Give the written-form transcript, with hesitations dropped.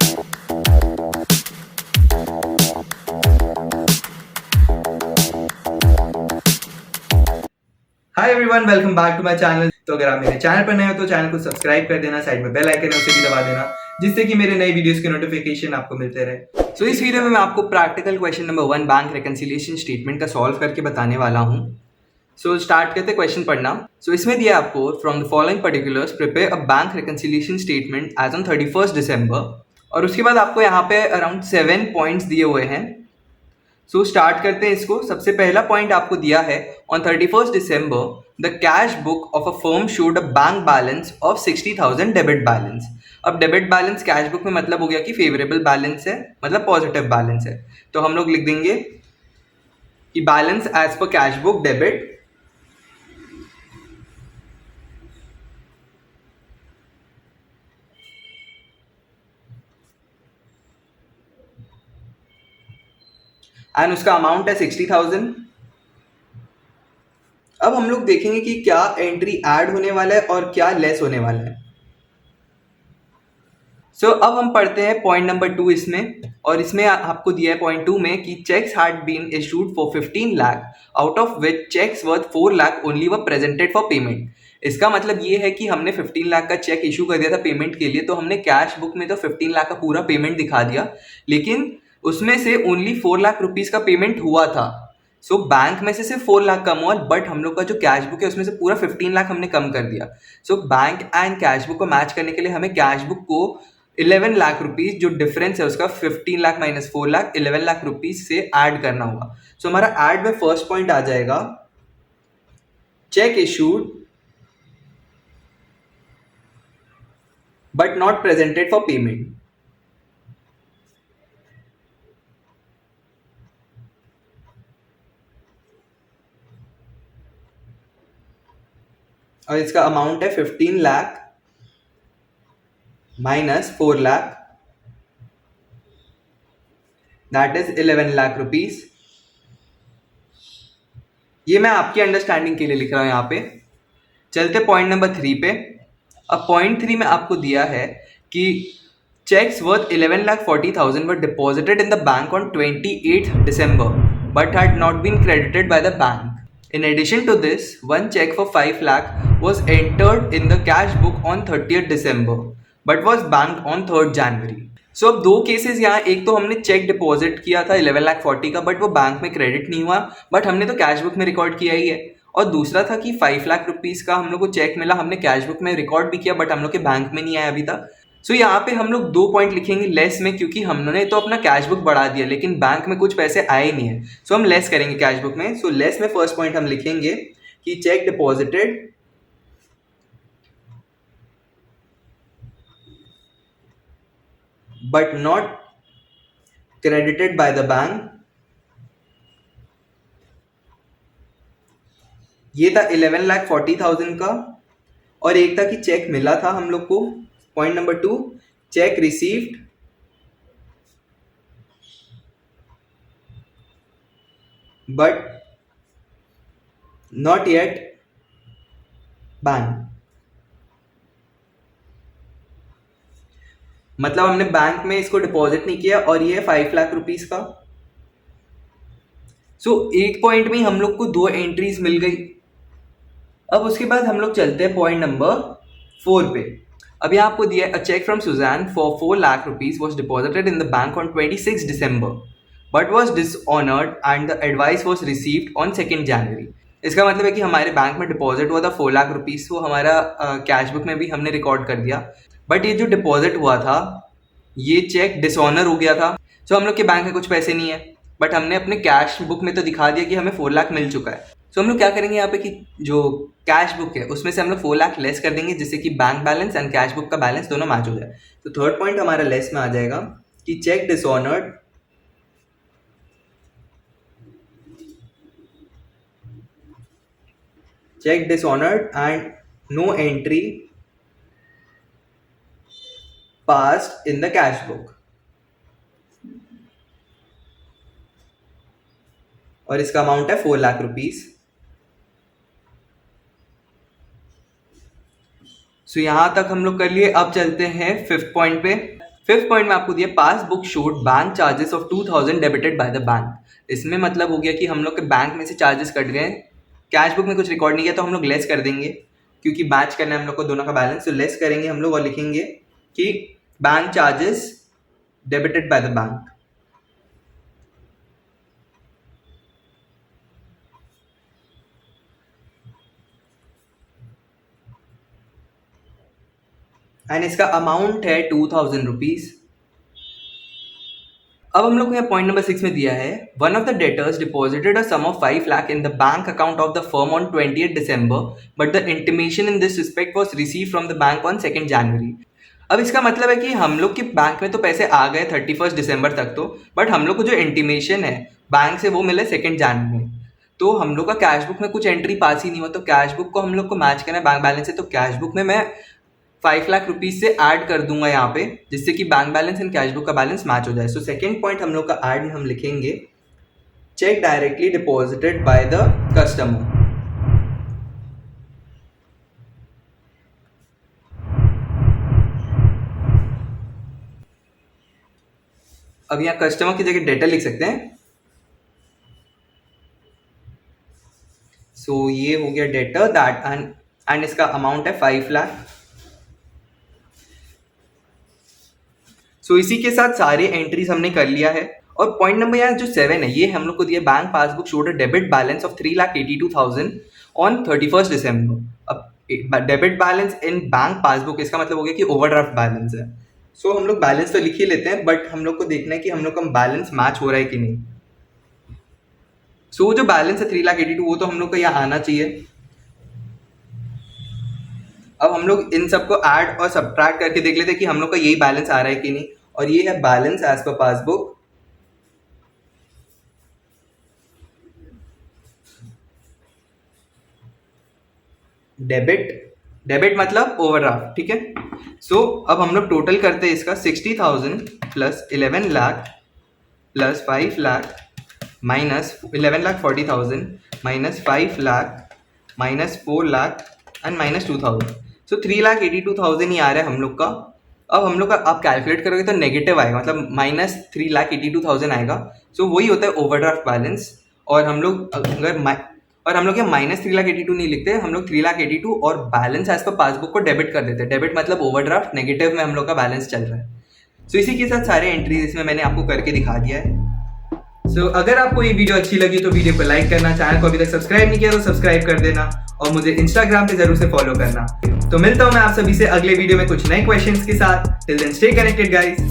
Hi everyone, welcome back to my channel. तो अगर आप मेरे चैनल पर नए हो तो चैनल को सब्सक्राइब कर देना, साइड में बेल आइकन है उसे भी दबा देना, जिससे कि मेरे नए वीडियोस के नोटिफिकेशन आपको मिलते रहे। सो इस वीडियो में मैं आपको practical question number 1 bank reconciliation statement का सॉल्व करके बताने वाला हूँ। सो स्टार्ट करते क्वेश्चन पढ़ना। सो इसमें दिया आपको from the following particulars prepare a bank reconciliation statement as on 31 December, और उसके बाद आपको यहाँ पे अराउंड 7 पॉइंट्स दिए हुए हैं। सो स्टार्ट करते हैं इसको। सबसे पहला पॉइंट आपको दिया है on 31 December the cash book of a firm showed a bank balance of 60,000 debit balance. अब डेबिट बैलेंस कैश बुक में मतलब हो गया कि फेवरेबल बैलेंस है, मतलब पॉजिटिव बैलेंस है। तो हम लोग लिख देंगे कि balance as per cash book debit, and उसका अमाउंट है 60,000। अब हम लोग देखेंगे कि क्या एंट्री ऐड होने वाला है और क्या लेस होने वाला है। अब हम पढ़ते हैं पॉइंट नंबर 2 इसमें, और इसमें आपको दिया है पॉइंट 2 में कि cheques had been issued for 15 lakh, out of which cheques worth 4 lakh only were presented for payment. इसका मतलब ये है कि हमने 15 लाख का चेक इशू कर दिया था पेमेंट के लिए, तो हमने कैश बुक में तो 15 लाख का पूरा पेमेंट दिखा दिया, लेकिन उसमें से ओनली 4 लाख रुपीज का पेमेंट हुआ था। बैंक में से सिर्फ 4 लाख कम हुआ, बट हम लोग का जो कैश बुक है उसमें से पूरा 15 लाख हमने कम कर दिया। बैंक एंड कैश बुक को मैच करने के लिए हमें कैश बुक को 11 लाख रुपीज, जो डिफरेंस है उसका 15 लाख माइनस 4 लाख, 11 लाख रुपीज से ऐड करना होगा। हमारा ऐड में फर्स्ट पॉइंट आ जाएगा check issued but not presented for payment. और इसका अमाउंट है 15 lakh minus 4 lakh, that is 11 lakh rupees. ये मैं आपकी अंडरस्टैंडिंग के लिए लिख रहा हूं यहाँ पे। चलते पॉइंट नंबर 3 पे। अब पॉइंट 3 में आपको दिया है कि checks worth 11,40,000 were deposited in the bank on 28th December but had not been credited by the bank. In addition to this, one check for 5 lakh was entered in the cash book on 30th December but was banked on 3rd January. अब दो cases यहाँ, एक तो हमने check deposit किया था 11,40,000 का, but वो बैंक में क्रेडिट नहीं हुआ, बट हमने तो कैश बुक में रिकॉर्ड किया ही है। और दूसरा था कि 5 लाख रुपीज का हम लोग को चेक मिला, हमने कैश बुक में रिकॉर्ड भी किया, बट हम लोग के बैंक में नहीं आया अभी तक। यहाँ पे हम लोग 2 पॉइंट लिखेंगे लेस में, क्योंकि हमने तो अपना कैश बुक बढ़ा दिया लेकिन बैंक में कुछ पैसे आए नहीं है। हम लेस करेंगे कैश बुक में। लेस में फर्स्ट पॉइंट हम लिखेंगे कि check deposited but not credited by the bank. ये था 11,40,000 का, और एक था कि चेक मिला था हम लोग को। Point number 2, check received but not yet bank. मतलब हमने बैंक में इसको डिपॉजिट नहीं किया, और ये 5 लाख रुपीज का। एक पॉइंट में हम लोग को 2 एंट्रीज मिल गई। अब उसके बाद हम लोग चलते हैं पॉइंट नंबर 4 पे। अभी आपको दिया है, a cheque from Susan for 4 lakh rupees was deposited in the bank on 26 December but was dishonoured and the advice was received on 2 January. इसका मतलब है कि हमारे बैंक में डिपॉजिट हुआ था 4 लाख रुपीज, वो हमारा कैश बुक में भी हमने रिकॉर्ड कर दिया, बट ये जो डिपॉजिट हुआ था ये चेक डिसऑनर हो गया था। हम लोग के बैंक में कुछ पैसे नहीं है, बट हमने अपने कैश बुक में तो दिखा दिया कि हमें 4 लाख मिल चुका है। हम लोग क्या करेंगे यहाँ पे कि जो कैश बुक है उसमें से हम लोग 4 लाख लेस कर देंगे, जिससे कि bank balance and cash book का बैलेंस दोनों मैच हो जाए। थर्ड पॉइंट हमारा लेस में आ जाएगा कि cheque dishonoured and no entry passed in the cash book, और इसका अमाउंट है 4 लाख रुपीज। यहां तक हम लोग कर लिए। अब चलते हैं 5th पॉइंट पे। फिफ्थ पॉइंट में आपको दिया passbook showed bank charges of 2000 debited by the bank. इसमें मतलब हो गया कि हम लोग के बैंक में से चार्जेस कट गए, कैश बुक में कुछ रिकॉर्ड नहीं किया तो हम लोग लेस कर देंगे, क्योंकि मैच करना है हम लोग को दोनों का बैलेंस, तो लेस करेंगे हम लोग और लिखेंगे कि bank charges debited by the bank. And इसका अमाउंट है 2000 रुपीज। अब हम लोग को यहाँ पॉइंट नंबर 6 में दिया है one of the debtors deposited a sum of 5 lakh in the bank account of the firm on 20th December but the intimation in this respect was receive from the bank on 2nd January। अब इसका मतलब है कि हम लोग के bank में तो पैसे आ गए 31 दिसंबर तक तो, बट हम लोग को जो इंटीमेशन है बैंक से वो मिले 2nd Jan में, तो हम लोग का कैश बुक में कुछ एंट्री पास ही नहीं हुआ, तो कैश बुक को हम लोग को मैच करना है बैंक बैलेंस से, तो कैश बुक में मैं 5 लाख रुपीज से ऐड कर दूंगा यहाँ पे, जिससे कि bank balance and cash book का बैलेंस मैच हो जाए। सो सेकंड पॉइंट हम लोग का ऐड में हम लिखेंगे cheque directly deposited by the customer. अब यहाँ कस्टमर की जगह डेटा लिख सकते हैं। सो ये हो गया डेटा दैट एंड इसका अमाउंट है 5 लाख। सो इसी के साथ सारे एंट्रीज हमने कर लिया है। और पॉइंट नंबर यहाँ जो 7 है, ये हम लोग को दिया bank passbook showed a debit balance of 3,82,000 on 31st December। अब डेबिट बैलेंस इन बैंक पासबुक, इसका मतलब हो गया कि ओवरड्राफ्ट बैलेंस है। सो हम लोग बैलेंस तो लिख ही लेते हैं, बट हम लोग को देखना है कि हम लोग का बैलेंस मैच हो रहा है कि नहीं। सो जो बैलेंस है 3,82,000 वो तो हम लोग को यहाँ आना चाहिए। अब हम लोग इन सबको ऐड और सब्ट्रैक्ट करके देख लेते हैं कि हम लोग का यही बैलेंस आ रहा है कि नहीं, और ये है balance as per passbook. Debit मतलब ओवरड्राफ्ट, ठीक है। सो अब हम लोग टोटल करते हैं इसका 60,000 plus 11 lakh plus 5 lakh minus 11,40,000 minus 5 lakh minus 4 lakh and minus 2,000। सो 3,82,000 ही आ रहा है हम लोग का। अब हम लोग का आप कैलकुलेट करोगे तो नेगेटिव आएगा, मतलब माइनस 3,82,000 आएगा। सो वही होता है ओवरड्राफ्ट बैलेंस। और हम लोग यहाँ माइनस 3,82,000 नहीं लिखते, हम लोग 3,82,000 और बैलेंस एज पर पासबुक को डेबिट कर देते हैं। डेबिट मतलब ओवरड्राफ्ट, नेगेटिव में हम लोग का बैलेंस चल रहा है। सो इसी के साथ सारे एंट्रीज इसमें मैंने आपको करके दिखा दिया है। सो अगर आपको ये वीडियो अच्छी लगी तो वीडियो को लाइक करना, चैनल को अभी तक सब्सक्राइब नहीं किया तो सब्सक्राइब कर देना, और मुझे इंस्टाग्राम पे जरूर से फॉलो करना। तो मिलता हूँ मैं आप सभी से अगले वीडियो में कुछ नए क्वेश्चंस के साथ। Till then stay connected guys.